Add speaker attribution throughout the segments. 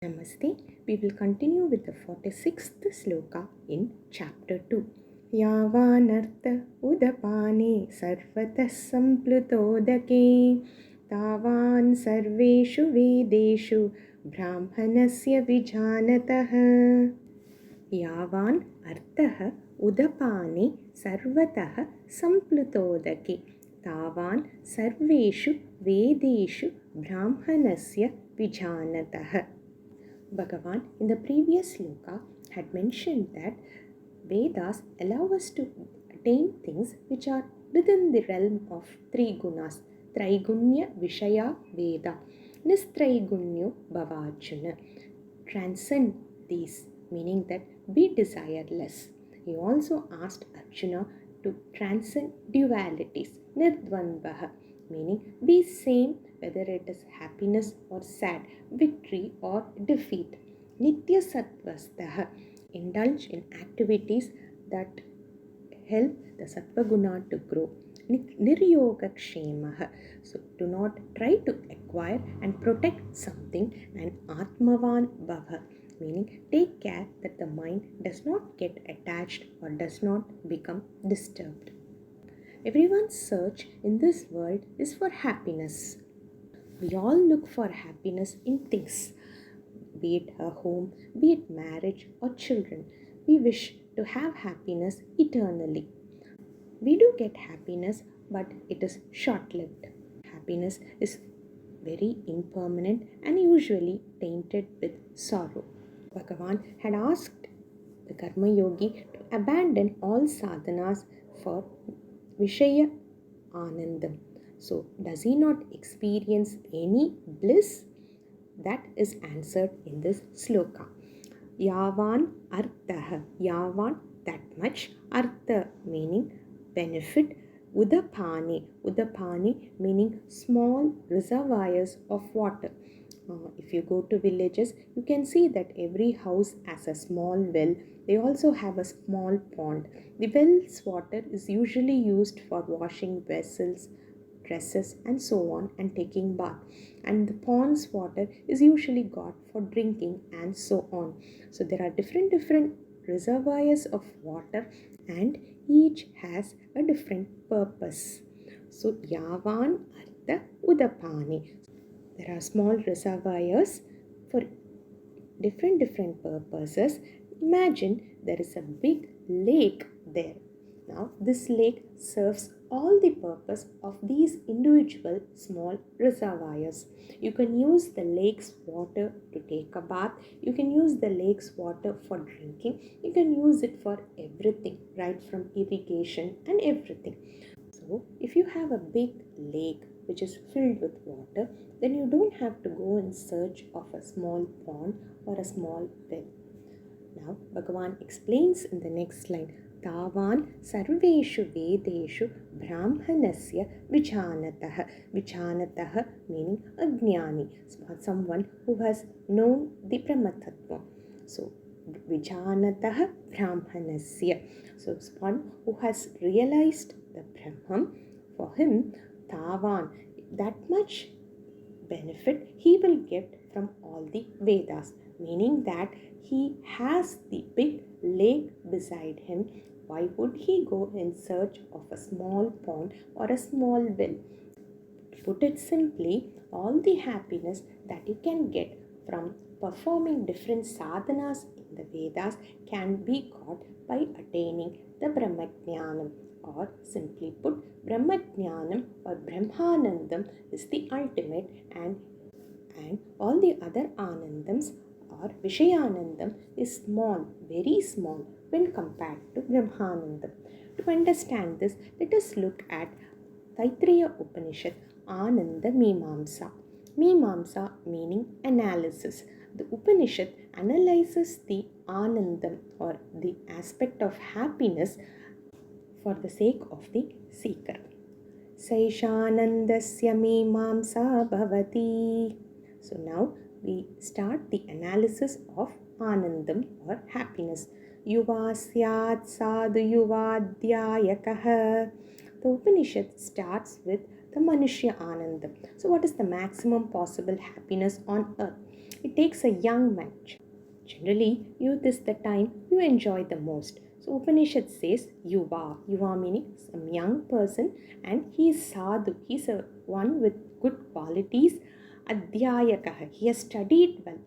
Speaker 1: Namaste. We will continue with the 46th Sloka in chapter 2. Yāvān artha udapāne sarvataḥ samplutodake tāvān sarveṣu vedeṣu brāhmaṇasya vijānataḥ. Yāvān artha udapāne sarvataḥ samplutodake tāvān sarveṣu vedeṣu brāhmaṇasya vijānataḥ. Bhagavan in the previous sloka had mentioned that Vedas allow us to attain things which are within the realm of three gunas, Traigunya Vishaya Veda, Nistraigunya Bhavachana. Transcend these, meaning that be desireless. He also asked Arjuna to transcend dualities, Nirdvandvaha, meaning be same whether it is happiness or sad, victory or defeat. Nitya Sattvastha, indulge in activities that help the Sattva guna to grow. Niryogakshemah, so do not try to acquire and protect something. And Atmavan Bhava, meaning take care that the mind does not get attached or does not become disturbed. Everyone's search in this world is for happiness. We all look for happiness in things, be it a home, be it marriage or children. We wish to have happiness eternally. We do get happiness, but it is short-lived. Happiness is very impermanent and usually tainted with sorrow. Bhagavan had asked the Karma Yogi to abandon all sadhanas for Vishaya Anandam. So, does he not experience any bliss? That is answered in this sloka. Yāvān artha, yāvān, that much, artha meaning benefit, udapāne, udapāne meaning small reservoirs of water. If you go to villages, you can see that every house has a small well. They also have a small pond. The well's water is usually used for washing vessels, dresses and so on, and taking bath, and the pond's water is usually got for drinking and so on. So there are different reservoirs of water and each has a different purpose. So yāvān artha udapāne, there are small reservoirs for different purposes. Imagine there is a big lake there. Now this lake serves all the purpose of these individual small reservoirs. You can use the lake's water to take a bath. You can use the lake's water for drinking. You can use it for everything, right from irrigation and everything. So if you have a big lake which is filled with water, then you don't have to go in search of a small pond or a small well. Now Bhagavan explains in the next line, tāvān sarveṣu vedeṣu brāhmaṇasya vijānataḥ. Vijānataḥ meaning ajnani, someone who has known the Brahmatattva. So vijānataḥ brāhmaṇasya, so one who has realized the Brahman, for him tāvān, that much benefit he will get from all the Vedas, meaning that he has the big lake beside him. Why would he go in search of a small pond or a small well? To put it simply, all the happiness that you can get from performing different sadhanas in the Vedas can be got by attaining the Brahmaඥānam, or simply put, Brahmaඥānam or Brahmanandam is the ultimate, and all the other Anandams or Vishayanandam is small, very small when compared to Brahmanandam. To understand this, let us look at Taittiriya Upanishad, Ananda Mimamsa. Mimamsa meaning analysis. The Upanishad analyzes the Anandam or the aspect of happiness for the sake of the seeker. Saishanandasya Mimamsa Bhavati. So now we start the analysis of Anandam or happiness. Yuvasyat sadhu yuvadhyayakah. The Upanishad starts with the Manushya Anandam. So what is the maximum possible happiness on earth? It takes a young man. Generally, youth is the time you enjoy the most. So Upanishad says yuva meaning some young person, and he is sadhu, he is a one with good qualities. Adhyayakah, he has studied well.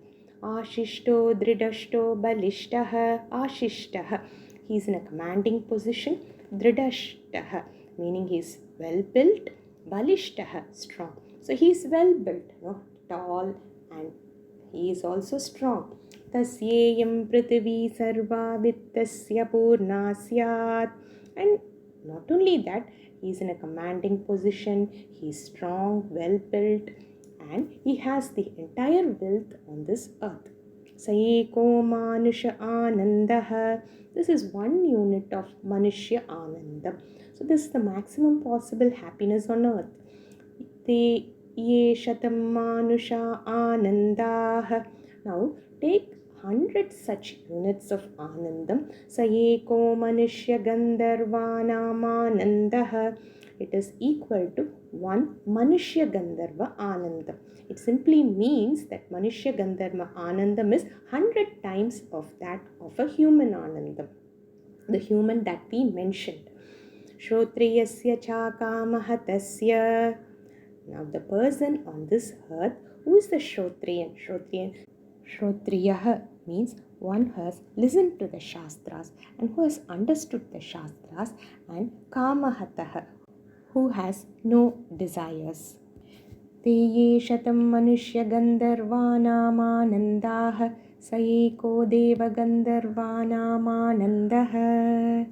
Speaker 1: Ashishto, dridashto, balishtaha, ashishtaha, he is in a commanding position. Dridashtaha, meaning he is well built. Balishtaha, strong. So he is well built, tall, and he is also strong. Tasyeyam prithvi sarva vittasya purna syat. And not only that, he is in a commanding position, he is strong, well built, and he has the entire wealth on this earth. Sayeko manusha anandaha. This is one unit of manushya anandam. So this is the maximum possible happiness on earth. Te ye shatam manusha anandah. Now take 100 such units of anandam. Sayeko manushya gandharvanam anandah. It is equal to one manushya gandharva anandam. It simply means that manushya gandharva anandam is 100 times of that of a human anandam, the human that we mentioned. Shrotriyasya chakamaha tasya. Now the person on this earth, who is the Shrotriyan? Shrotriyaha means one who has listened to the Shastras and who has understood the Shastras, and Kamahataha, who has no desires. Te ye shatam manushya gandharvanam anandah sayeko deva gandharvanam anandah.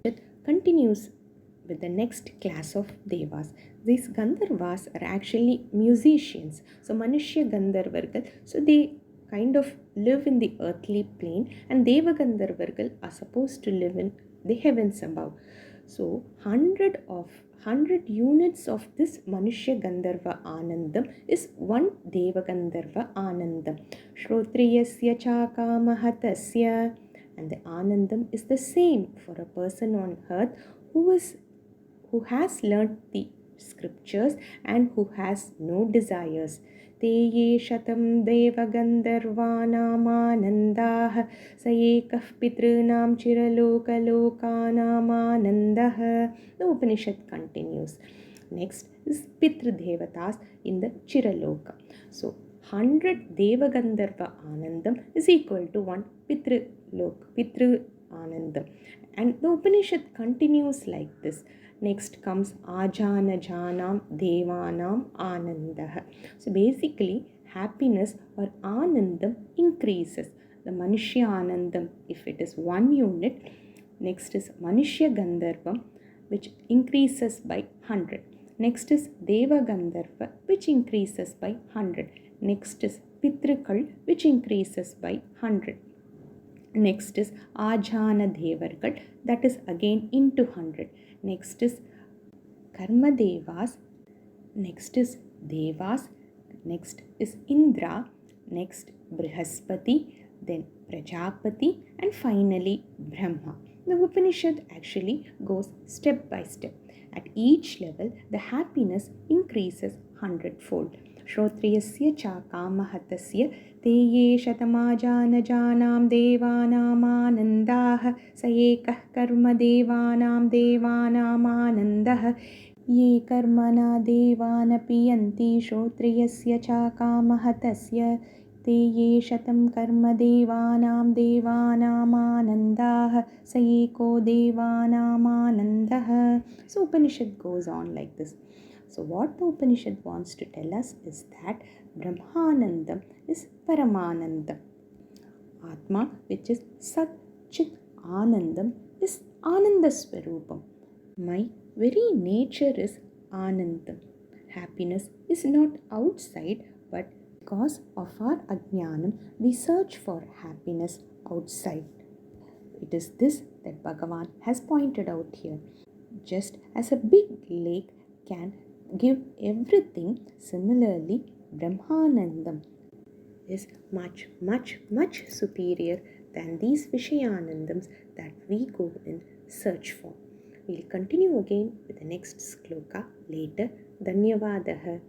Speaker 1: It continues with the next class of devas. These Gandharvas are actually musicians. So Manushya Gandharvargal, so they kind of live in the earthly plane, and Deva Gandharvargal are supposed to live in the heavens above. So 100 units of this Manushya Gandharva Anandam is one Deva Gandharva Anandam. Shrotriyasya chakamahatasya. And the Anandam is the same for a person on earth who has learnt the scriptures and who has no desires. Te ye shatam deva gandharvanam anandah sayekah pitrunam chiraloka lokanam anandah. The Upanishad continues. Next is Pitru Devatas in the Chiraloka. So 100 Deva Gandharva Anandam is equal to one Pitru Anandam. And the Upanishad continues like this. Next comes Ajana Janam Devanam Anandah. So basically, happiness or Anandam increases. The Manushya Anandam, if it is one unit. Next is Manushya Gandharvam, which increases by 100. Next is Deva Gandharva, which increases by 100. Next is Pitrukal, which increases by 100. Next is Ajana Devargal, that is again into 100. Next is Karma Devas. Next is Devas. Next is Indra. Next Brihaspati. Then Prajapati. And finally Brahma. The Upanishad actually goes step by step. At each level, the happiness increases 100-fold. Shrotriyasya chakamahatasya te ye shatamajana janam devanam anandah sayekah karma devanam anandah ye karmana devana piyanti shrotriyasya chakamahatasya te ye shatam karma devanam anandah sayeko devanam anandah. So Upanishad goes on like this. So what the Upanishad wants to tell us is that Brahmanandam is Paramanandam. Atma, which is Sat Chit Anandam, is Ananda Swarupam. My very nature is Anandam. Happiness is not outside, but because of our Ajnanam, we search for happiness outside. It is this that Bhagavan has pointed out here. Just as a big lake can give everything, similarly Brahmanandam is much, much, much superior than these Vishayanandams that we go in search for. We'll continue again with the next Sloka later. Dhanyavadaha.